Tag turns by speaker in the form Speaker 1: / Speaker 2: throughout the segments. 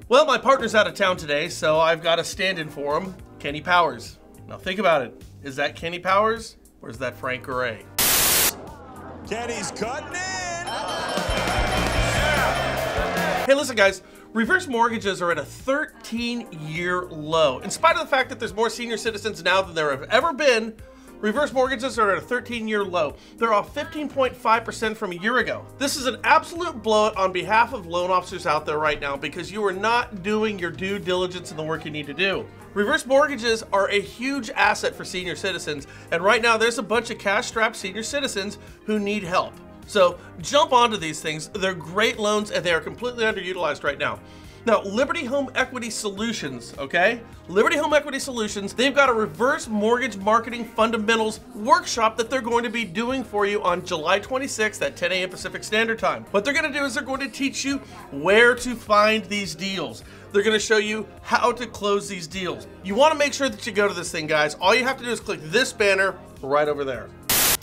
Speaker 1: Well, my partner's out of town today, so I've got a stand-in for him, Kenny Powers. Now think about it. Is that Kenny Powers, or is that Frank Garay?
Speaker 2: Kenny's cutting in!
Speaker 1: Hey, listen guys, reverse mortgages are at a 13-year low. In spite of the fact that there's more senior citizens now than there have ever been, reverse mortgages are at a 13-year low. They're off 15.5% from a year ago. This is an absolute blowout on behalf of loan officers out there right now because you are not doing your due diligence in the work you need to do. Reverse mortgages are a huge asset for senior citizens, and right now there's a bunch of cash-strapped senior citizens who need help. So jump onto these things. They're great loans and they are completely underutilized right now. Now, Liberty Home Equity Solutions, okay? Liberty Home Equity Solutions, they've got a reverse mortgage marketing fundamentals workshop that they're going to be doing for you on July 26th at 10 a.m. Pacific Standard Time. What they're gonna do is they're going to teach you where to find these deals. They're gonna show you how to close these deals. You wanna make sure that you go to this thing, guys. All you have to do is click this banner right over there.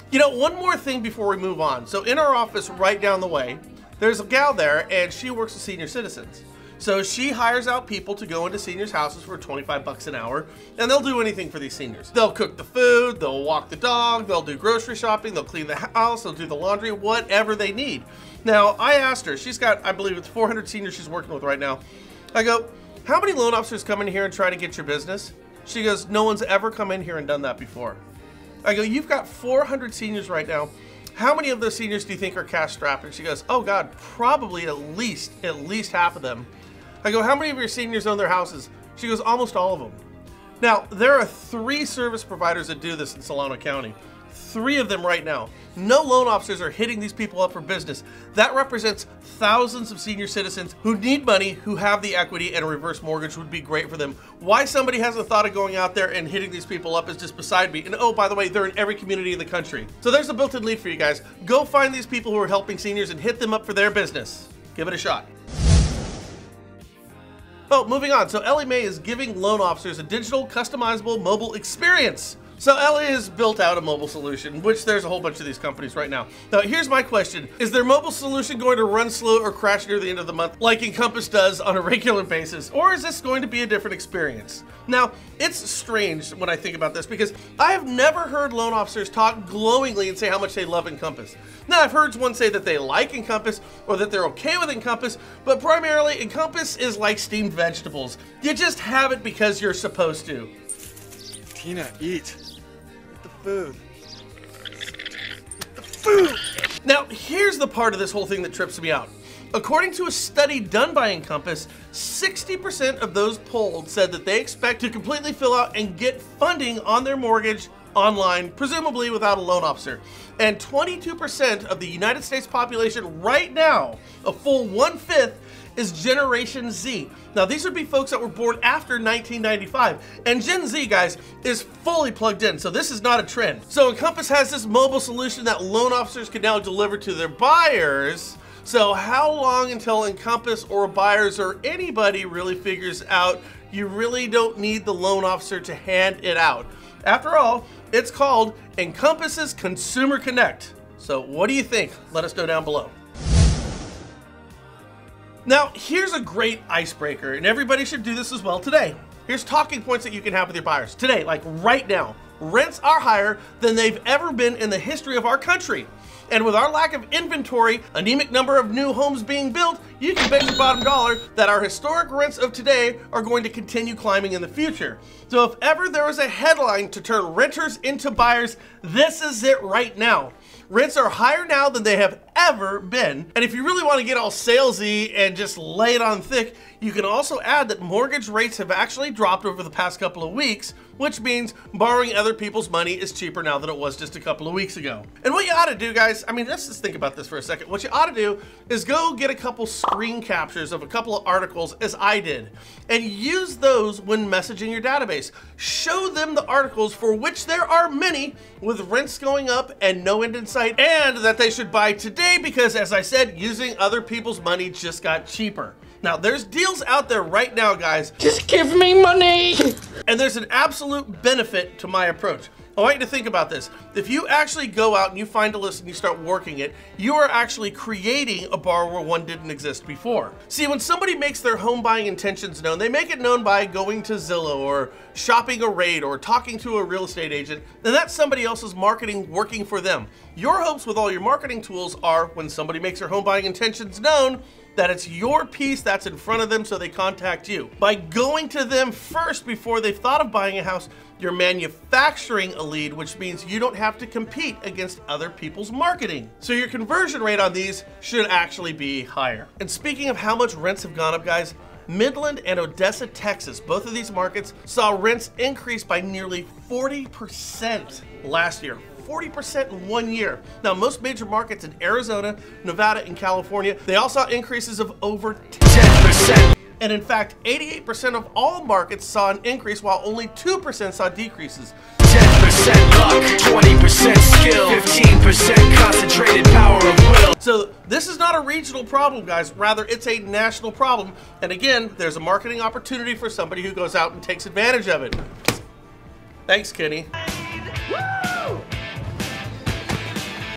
Speaker 1: You know, one more thing before we move on. So in our office right down the way, there's a gal there and she works with senior citizens. So she hires out people to go into seniors' houses for 25 bucks an hour, and they'll do anything for these seniors. They'll cook the food, they'll walk the dog, they'll do grocery shopping, they'll clean the house, they'll do the laundry, whatever they need. Now, I asked her, she's got, I believe it's 400 seniors she's working with right now. I go, how many loan officers come in here and try to get your business? She goes, no one's ever come in here and done that before. I go, you've got 400 seniors right now. How many of those seniors do you think are cash strapped? And she goes, oh God, probably at least half of them. I go, how many of your seniors own their houses? She goes, almost all of them. Now, there are 3 service providers that do this in Solano County. 3 of them right now. No loan officers are hitting these people up for business. That represents thousands of senior citizens who need money, who have the equity, and a reverse mortgage would be great for them. Why somebody hasn't thought of going out there and hitting these people up is just beside me. And oh, by the way, they're in every community in the country. So there's a built-in lead for you guys. Go find these people who are helping seniors and hit them up for their business. Give it a shot. Oh, moving on. So Ellie Mae is giving loan officers a digital, customizable mobile experience. So Ellie has built out a mobile solution, which there's a whole bunch of these companies right now. Now, here's my question. Is their mobile solution going to run slow or crash near the end of the month like Encompass does on a regular basis? Or is this going to be a different experience? Now, it's strange when I think about this because I have never heard loan officers talk glowingly and say how much they love Encompass. Now, I've heard one say that they like Encompass or that they're okay with Encompass, but primarily Encompass is like steamed vegetables. You just have it because you're supposed to.
Speaker 2: Tina, eat. The food.
Speaker 1: The food! Now, here's the part of this whole thing that trips me out. According to a study done by Encompass, 60% of those polled said that they expect to completely fill out and get funding on their mortgage online, presumably without a loan officer. And 22% of the United States population right now, a full 1/5, is Generation Z. Now, these would be folks that were born after 1995. And Gen Z, guys, is fully plugged in, so this is not a trend. So Encompass has this mobile solution that loan officers can now deliver to their buyers. So how long until Encompass or buyers or anybody really figures out you really don't need the loan officer to hand it out? After all, it's called Encompass's Consumer Connect. So what do you think? Let us know down below. Now, here's a great icebreaker, and everybody should do this as well today. Here's talking points that you can have with your buyers. Today, like right now, rents are higher than they've ever been in the history of our country. And with our lack of inventory, anemic number of new homes being built, you can bet your bottom dollar that our historic rents of today are going to continue climbing in the future. So if ever there was a headline to turn renters into buyers, this is it right now. Rents are higher now than they have ever been. And if you really want to get all salesy and just lay it on thick, you can also add that mortgage rates have actually dropped over the past couple of weeks, which means borrowing other people's money is cheaper now than it was just a couple of weeks ago. And what you ought to do, guys, I mean, let's just think about this for a second. What you ought to do is go get a couple screen captures of a couple of articles, as I did, and use those when messaging your database. Show them the articles, for which there are many, with rents going up and no end in sight, and that they should buy today because, as I said, using other people's money just got cheaper. Now, there's deals out there right now, guys.
Speaker 3: Just give me money!
Speaker 1: And there's an absolute benefit to my approach. I want you to think about this. If you actually go out and you find a list and you start working it, you are actually creating a bar where one didn't exist before. See, when somebody makes their home buying intentions known, they make it known by going to Zillow or shopping a raid or talking to a real estate agent, and that's somebody else's marketing working for them. Your hopes with all your marketing tools are when somebody makes their home buying intentions known, that it's your piece that's in front of them so they contact you. By going to them first before they've thought of buying a house, you're manufacturing a lead, which means you don't have to compete against other people's marketing. So your conversion rate on these should actually be higher. And speaking of how much rents have gone up, guys, Midland and Odessa, Texas, both of these markets saw rents increase by nearly 40% last year. 40% in 1 year. Now, most major markets in Arizona, Nevada, and California, they all saw increases of over 10%. And in fact, 88% of all markets saw an increase, while only 2% saw decreases.
Speaker 3: 10% luck, 20% skill, 15% concentrated power of will.
Speaker 1: So this is not a regional problem, guys. Rather, it's a national problem. And again, there's a marketing opportunity for somebody who goes out and takes advantage of it. Thanks, Kenny.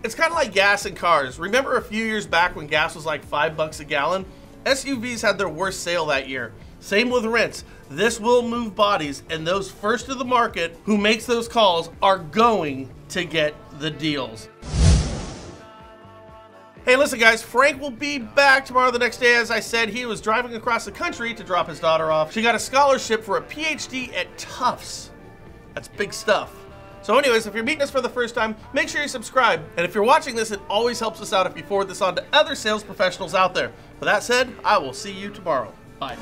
Speaker 1: It's kind of like gas in cars. Remember a few years back when gas was like $5 a gallon? SUVs had their worst sale that year. Same with rents. This will move bodies, and those first of the market who makes those calls are going to get the deals. Hey, listen guys, Frank will be back tomorrow the next day. As I said, he was driving across the country to drop his daughter off. She got a scholarship for a PhD at Tufts. That's big stuff. So anyways, if you're meeting us for the first time, make sure you subscribe. And if you're watching this, it always helps us out if you forward this on to other sales professionals out there. With that said, I will see you tomorrow. Bye.